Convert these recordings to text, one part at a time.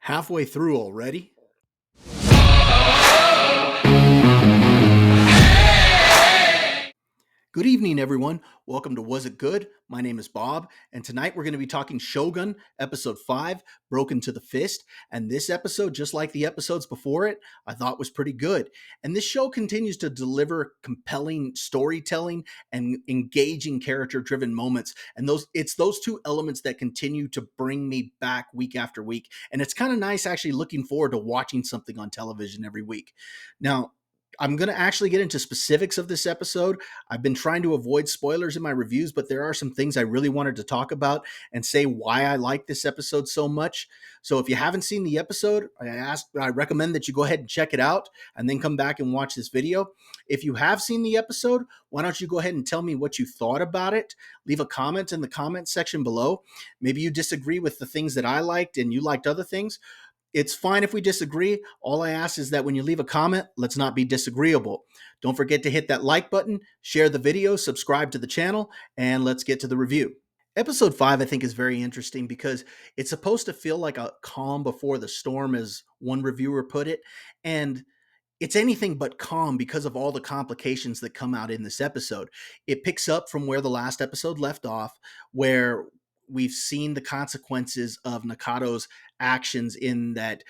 Halfway through already? Good evening, everyone. Welcome to Was It Good? My name is Bob, and tonight we're going to be talking Shogun, Episode 5, Broken to the Fist. And this episode, just like the episodes before it, I thought was pretty good. And this show continues to deliver compelling storytelling and engaging character-driven moments. And it's those two elements that continue to bring me back week after week. And it's kind of nice actually looking forward to watching something on television every week. Now, I'm going to actually get into specifics of this episode. I've been trying to avoid spoilers in my reviews, but there are some things I really wanted to talk about and say why I like this episode so much. So if you haven't seen the episode, I recommend that you go ahead and check it out and then come back and watch this video. If you have seen the episode, why don't you go ahead and tell me what you thought about it? Leave a comment in the comment section below. Maybe you disagree with the things that I liked and you liked other things. It's fine if we disagree. All I ask is that when you leave a comment, let's not be disagreeable. Don't forget to hit that like button, share the video, subscribe to the channel, and let's get to the review. Episode 5, I think, is very interesting because it's supposed to feel like a calm before the storm, as one reviewer put it. And it's anything but calm because of all the complications that come out in this episode. It picks up from where the last episode left off, where we've seen the consequences of Nakado's actions in that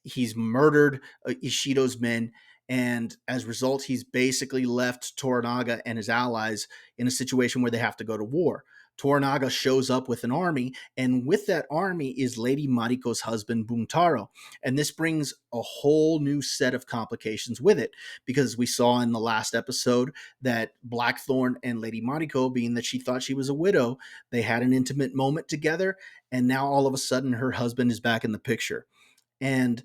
he's murdered Ishido's men, and as a result, he's basically left Toranaga and his allies in a situation where they have to go to war. Toranaga shows up with an army, and with that army is Lady Mariko's husband, Buntaro. And this brings a whole new set of complications with it, because we saw in the last episode that Blackthorn and Lady Mariko, being that she thought she was a widow, they had an intimate moment together, and now all of a sudden her husband is back in the picture. And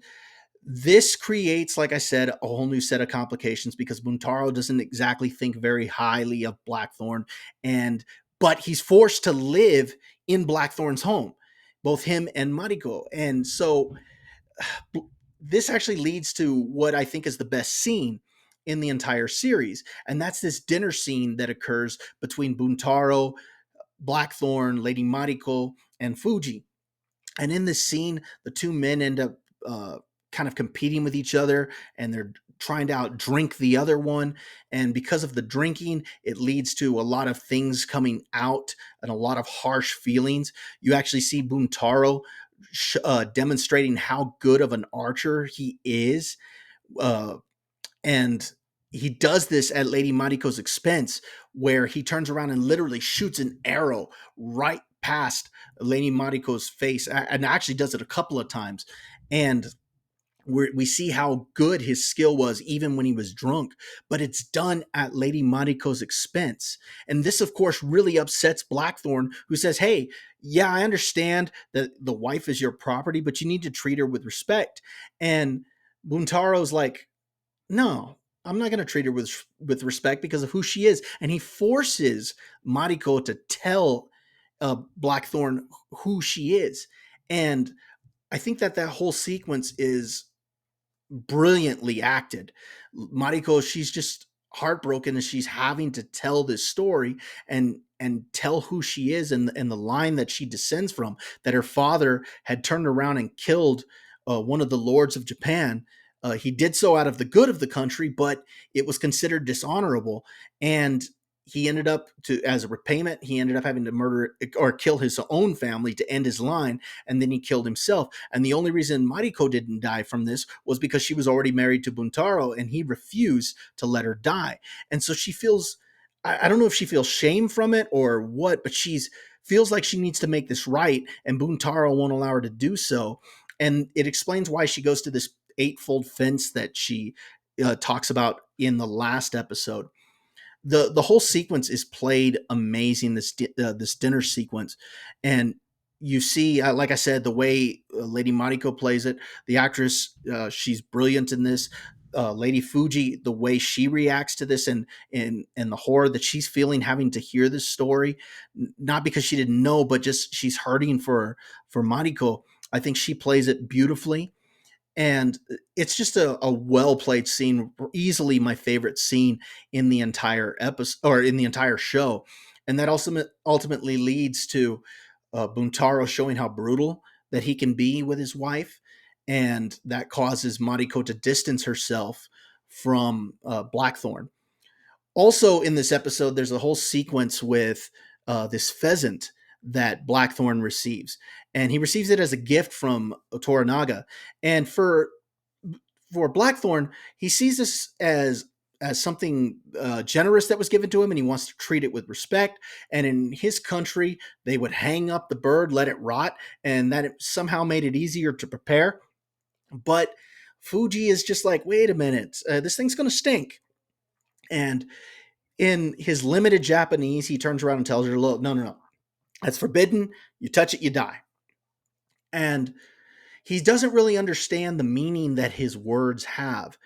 this creates, like I said, a whole new set of complications because Buntaro doesn't exactly think very highly of Blackthorn, but he's forced to live in Blackthorn's home, both him and Mariko. And so this actually leads to what I think is the best scene in the entire series, and that's this dinner scene that occurs between Buntaro, Blackthorn, Lady Mariko, and Fuji. And in this scene, the two men end up kind of competing with each other, and they're trying to outdrink the other one. And because of the drinking, it leads to a lot of things coming out and a lot of harsh feelings. You actually see Buntaro demonstrating how good of an archer he is. And he does this at Lady Mariko's expense, where he turns around and literally shoots an arrow right past Lady Mariko's face, and actually does it a couple of times. And we see how good his skill was even when he was drunk, but it's done at Lady Mariko's expense. And this, of course, really upsets Blackthorn, who says, hey, yeah, I understand that the wife is your property, but you need to treat her with respect. And Buntaro's like, no, I'm not going to treat her with respect because of who she is. And he forces Mariko to tell Blackthorn who she is. And I think that whole sequence is brilliantly acted. Mariko, she's just heartbroken as she's having to tell this story and tell who she is, and the line that she descends from, that her father had turned around and killed one of the lords of Japan. He did so out of the good of the country, but it was considered dishonorable. And he ended up as a repayment, he ended up having to murder or kill his own family to end his line. And then he killed himself. And the only reason Mariko didn't die from this was because she was already married to Buntaro, and he refused to let her die. And so she feels, I don't know if she feels shame from it or what, but feels like she needs to make this right, and Buntaro won't allow her to do so. And it explains why she goes to this eightfold fence that she talks about in the last episode. The whole sequence is played amazing, this dinner sequence. And you see, like I said, the way Lady Mariko plays it, the actress, she's brilliant in this. Lady Fuji, the way she reacts to this, and the horror that she's feeling having to hear this story, not because she didn't know, but just she's hurting for Mariko. I think she plays it beautifully. And it's just a well played scene, easily my favorite scene in the entire episode, or in the entire show. And that ultimately leads to Buntaro showing how brutal that he can be with his wife, and that causes Mariko to distance herself from Blackthorn. Also, in this episode, there's a whole sequence with this pheasant that Blackthorn receives, and he receives it as a gift from Toranaga. And for Blackthorn, he sees this as something generous that was given to him, and he wants to treat it with respect. And in his country, they would hang up the bird, let it rot, and that it somehow made it easier to prepare. But Fuji is just like, wait a minute, this thing's going to stink. And in his limited Japanese, he turns around and tells her, look, no, no, no, that's forbidden. You touch it, you die. And he doesn't really understand the meaning that his words have.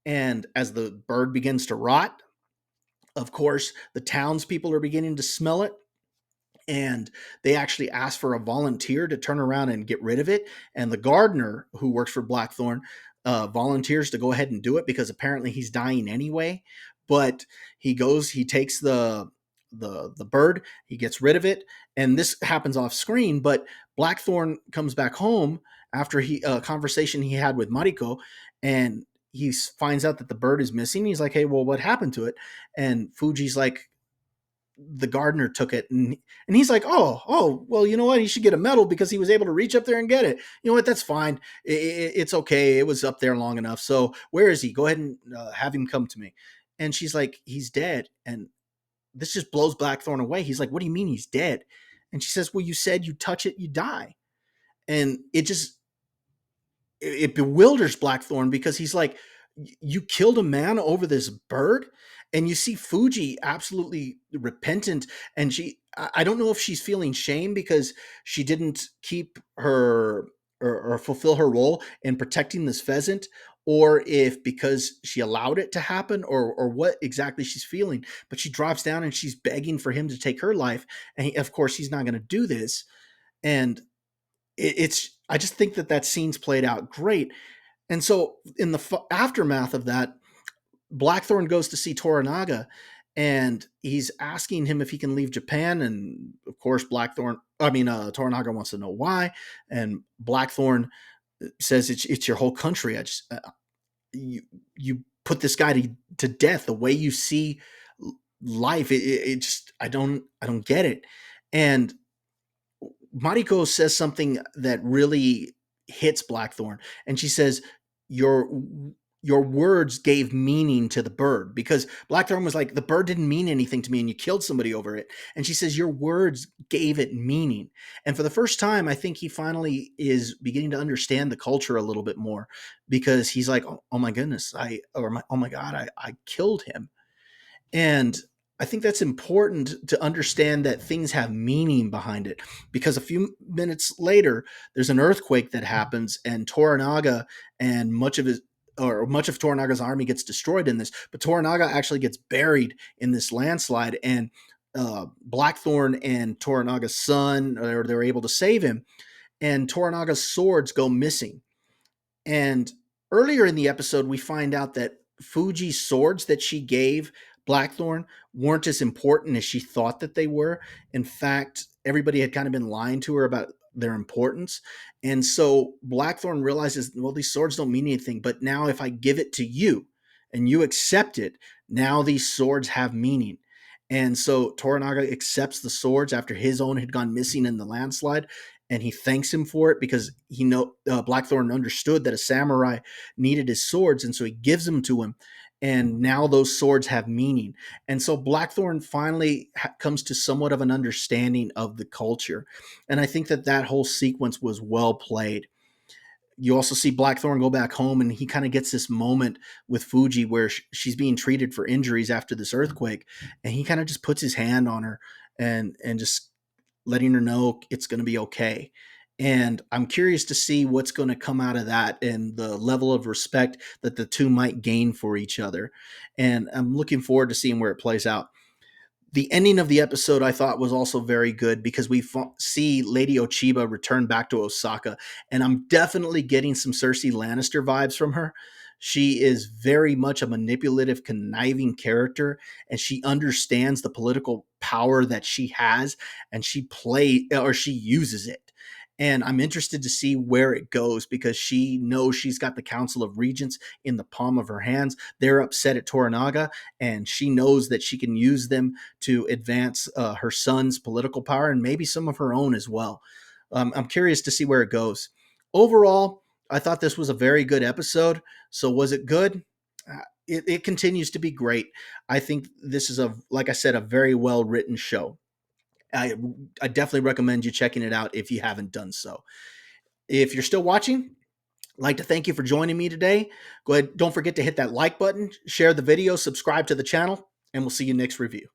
And as the bird begins to rot, of course, the townspeople are beginning to smell it, and they actually ask for a volunteer to turn around and get rid of it. And the gardener who works for Blackthorn volunteers to go ahead and do it because apparently he's dying anyway. But he takes the bird, he gets rid of it, and this happens off screen. But Blackthorn comes back home after a conversation he had with Mariko, and he finds out that the bird is missing. He's like, "Hey, well, what happened to it?" And Fuji's like, the gardener took it, and he's like, oh, well, you know what, he should get a medal because he was able to reach up there and get it. You know what, that's fine. It's okay, it was up there long enough. So where is he? Go ahead and have him come to me. And she's like, he's dead. And this just blows Blackthorn away. He's like, what do you mean he's dead? And she says, well, you said you touch it, you die. And it bewilders Blackthorn because he's like, you killed a man over this bird. And you see Fuji absolutely repentant, and I don't know if she's feeling shame because she didn't keep her or fulfill her role in protecting this pheasant, or if because she allowed it to happen, or what exactly she's feeling. But she drops down and she's begging for him to take her life, and of course he's not going to do this. And I just think that scene's played out great. And so in the aftermath of that, Blackthorn goes to see Toranaga, and he's asking him if he can leave Japan. And of course, Toranaga wants to know why. And Blackthorn says, it's your whole country. You put this guy to death. The way you see life, it just, I don't get it. And Mariko says something that really hits Blackthorn, and she says, your words gave meaning to the bird, because Blackthorn was like, the bird didn't mean anything to me and you killed somebody over it. And she says, your words gave it meaning. And for the first time, I think he finally is beginning to understand the culture a little bit more, because he's like, oh my goodness, oh my God, I killed him. And I think that's important to understand that things have meaning behind it, because a few minutes later, there's an earthquake that happens, and Toranaga and much of Toranaga's army gets destroyed in this. But Toranaga actually gets buried in this landslide, and Blackthorn and Toranaga's son, they're able to save him, and Toranaga's swords go missing. And earlier in the episode, we find out that Fuji's swords that she gave Blackthorn weren't as important as she thought that they were. In fact, everybody had kind of been lying to her about their importance. And so Blackthorn realizes, well, these swords don't mean anything, but now if I give it to you and you accept it, now these swords have meaning. And so Toranaga accepts the swords after his own had gone missing in the landslide, and he thanks him for it because Blackthorn understood that a samurai needed his swords, and so he gives them to him. And now those swords have meaning. And so Blackthorn finally comes to somewhat of an understanding of the culture. And I think that whole sequence was well played. You also see Blackthorn go back home, and he kind of gets this moment with Fuji where she's being treated for injuries after this earthquake. And he kind of just puts his hand on her and just letting her know it's going to be okay. And I'm curious to see what's going to come out of that and the level of respect that the two might gain for each other. And I'm looking forward to seeing where it plays out. The ending of the episode I thought was also very good, because we see Lady Ochiba return back to Osaka, and I'm definitely getting some Cersei Lannister vibes from her. She is very much a manipulative, conniving character, and she understands the political power that she has, and she uses it. and I'm interested to see where it goes because she knows she's got the Council of Regents in the palm of her hands. They're upset at Toranaga, and she knows that she can use them to advance her son's political power and maybe some of her own as well. I'm curious to see where it goes. Overall, I thought this was a very good episode. So was it good? It continues to be great. I think this is, like I said, a very well written show. I, I definitely recommend you checking it out if you haven't done so. If you're still watching, I'd like to thank you for joining me today. Go ahead, don't forget to hit that like button, share the video, subscribe to the channel, and we'll see you next review.